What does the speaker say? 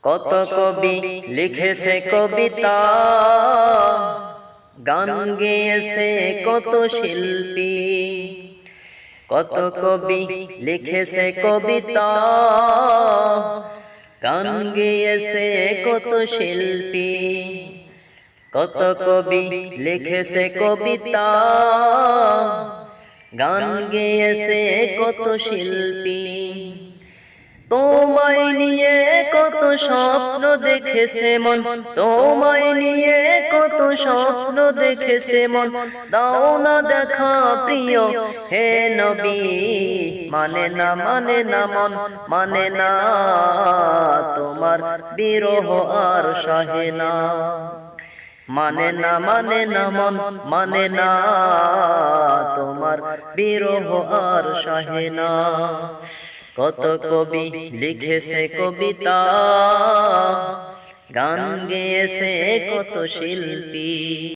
কত কবি লিখেছে কবিতা, গান গেয়েছে কত শিল্পী। কত কবি লিখেছে কবিতা, গান গেয়েছে কত শিল্পী। কত কবি লিখেছে কবিতা, গান গেয়েছে কত শিল্পী। তোমায় নিয়ে কত স্বপ্ন দেখেছে মন, তোমায় নিয়ে কত স্বপ্ন দেখেছে মন। দাও না দেখা প্রিয় হে নবী, মানে না মানে না মন, মানে না তোমার বিরহ আর সহে না। মানে না মানে না মন, মানে না তোমার বিরহ আর সহে না। কত কবি লিখেছে কবিতা, গান গেয়েছে কত শিল্পী।